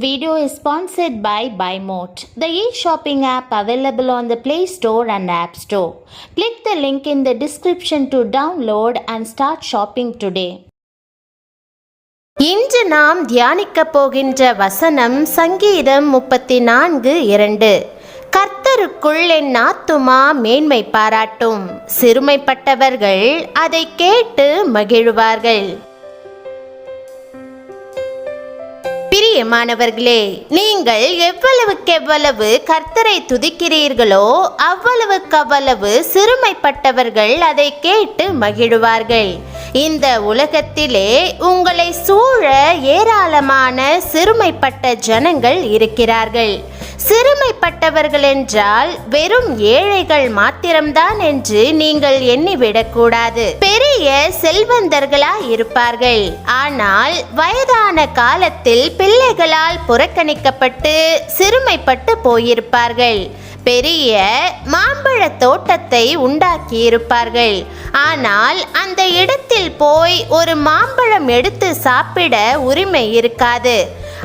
video is sponsored by BuyMote, the e-shopping app available on the Play Store and App Store. Click the link in the description to download and start shopping today. இன்று நாம் தியானிக்க போகின்ற வசனம் சங்கீதம் 34:2. கர்த்தருக்குள் என் ஆத்துமா மேன்மை பாராட்டும், சிறுமைப்பட்டவர்கள் அதை கேட்டு மகிழ்வார்கள். பிரியமானவர்களே, நீங்கள் எவ்வளவுக்கெவ்வளவு கர்த்தரை துதிக்கிறீர்களோ அவ்வளவுக்கவ்வளவு சிறுமைப்பட்டவர்கள் அதை கேட்டு மகிழ்வார்கள். இந்த உலகத்திலே உங்களை சூழ ஏராளமான சிறுமைப்பட்ட ஜனங்கள் இருக்கிறார்கள். சிறுமைப்பட்டவர்கள் என்றால் வெறும் ஏழைகள் மாத்திரம்தான் என்று நீங்கள் எண்ணிவிடக்கூடாது. பெரிய செல்வந்தர்களாய் இருப்பார்கள், ஆனால் வயதான காலத்தில் பிள்ளைகளால் புறக்கணிக்கப்பட்டு சிறுமைப்பட்டு போயிருப்பார்கள். பெரிய மாம்பழ தோட்டத்தை உண்டாக்கி இருப்பார்கள், ஆனால் அந்த இடத்தில் போய் ஒரு மாம்பழம் எடுத்து சாப்பிட உரிமை இருக்காது.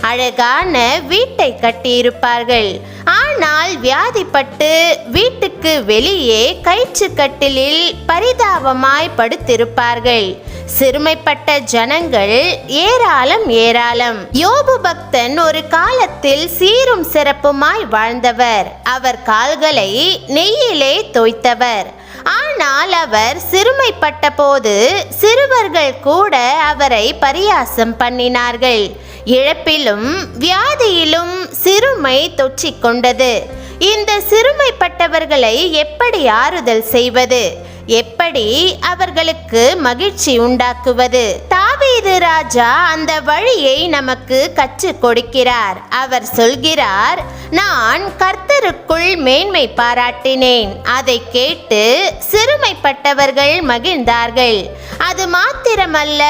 அழகான வீட்டை கட்டியிருப்பார்கள், ஆனால் வியாதிப்பட்டு வீட்டுக்கு வெளியே கயிற்றுக்கட்டிலில் பரிதாபமாய் படுத்திருப்பார்கள். சிறுமைப்பட்ட ஜனங்கள் ஏராளம். யோபு பக்தன் ஒரு காலத்தில் சீரும் சிறப்புமாய் வாழ்ந்தவர். அவர் கால்களை நெய்யிலே தோய்த்தவர். ஆனால் அவர் சிறுமைப்பட்ட போது சிறுவர்கள் கூட அவரை பரியாசம் பண்ணினார்கள். இழப்பிலும் வியாதியிலும் சிறுமை தொற்றிக்கொண்டது. இந்த சிறுமைப்பட்டவர்களை எப்படி ஆறுதல் செய்வது? எப்படி அவர்களுக்கு மகிழ்ச்சி உண்டாக்குவது? தாவீது ராஜா அந்த வழியை நமக்கு கற்றுக் கொடுக்கிறார். அவர் சொல்கிறார், நான் கர்த்தருக்குள் மேன்மை பாராட்டினேன், அதை கேட்டு சிறுமைப்பட்டவர்கள் மகிழ்ந்தார்கள். அது மாத்திரமல்ல,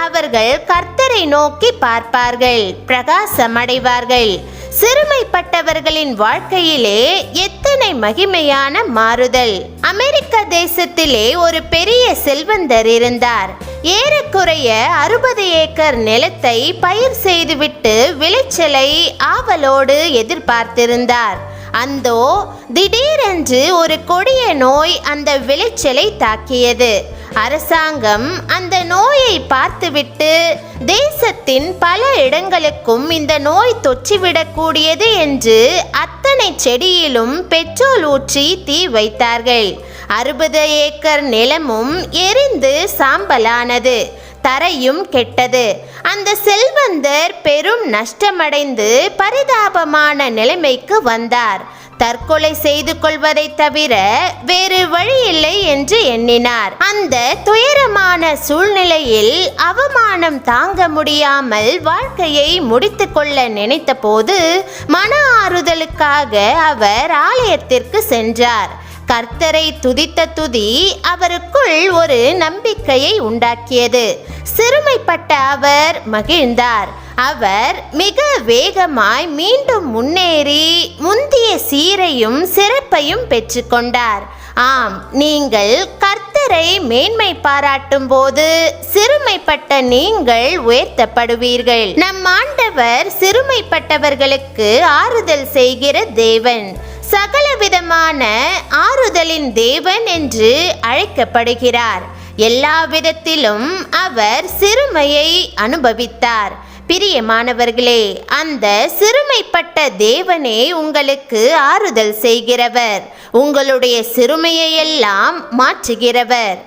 அவர்கள் கர்த்தரை நோக்கி பார்ப்பார்கள், பிரகாசமடைவார்கள். சிறுமைப்பட்டவர்களின் வாழ்க்கையிலே எத்தனை மகிமையான மாறுதல்! அமெரிக்க தேசத்திலே ஒரு பெரிய செல்வந்தர் இருந்தார். ஏறக்குறைய 60 ஏக்கர் நிலத்தை பயிர் செய்துவிட்டு விளைச்சலை ஆவலோடு எதிர்பார்த்திருந்தார். அந்தோ திடீரென்று ஒரு கொடிய நோய் அந்த விளைச்சலை தாக்கியது. அரசாங்கம் அந்த நோயை பார்த்துவிட்டு தேசத்தின் பல இடங்களுக்கும் இந்த நோய் தொற்றிவிடக்கூடியது என்று அத்தனை செடியிலும் பெட்ரோல் ஊற்றி தீ வைத்தார்கள். 60 ஏக்கர் நிலமும் எரிந்து சாம்பலானது, தரையும் கெட்டது. அந்த செல்வந்தர் பெரும் நஷ்டமடைந்து பரிதாபமான நிலைமைக்கு வந்தார். தற்கொலை செய்து கொள்வதை தவிர வேறு வழியில்லை என்று எண்ணினார். அந்த துயரமான சூழ்நிலையில் அவமானம் தாங்க முடியாமல் வாழ்க்கையை முடித்து கொள்ள நினைத்த போது மன ஆறுதலுக்காக அவர் ஆலயத்திற்கு சென்றார். கர்த்தரை துதித்த துதி அவருக்குள் ஒரு நம்பிக்கையை உண்டாக்கியது. சிறுமைப்பட்ட அவர் மகிழ்ந்தார். அவர் மிக வேகமாய் மீண்டும் முன்னேறி முந்திய சீரையும் சிறப்பையும் பெற்றுக்கொண்டார். ஆம், நீங்கள் கர்த்தரை மேன்மை பாராட்டும் போது சிறுமைப்பட்ட நீங்கள் உயர்த்தப்படுவீர்கள். நம் ஆண்டவர் சிறுமைப்பட்டவர்களுக்கு ஆறுதல் செய்கிற தேவன், சகலவிதமான ஆறுதலின் தேவன் என்று அழைக்கப்படுகிறார். எல்லா விதத்திலும் அவர் சிறுமையை அனுபவித்தார். பிரியமானவர்களே, அந்த சிறுமைப்பட்ட தேவனே உங்களுக்கு ஆறுதல் செய்கிறவர், உங்களுடைய சிறுமையை எல்லாம் மாற்றுகிறவர்.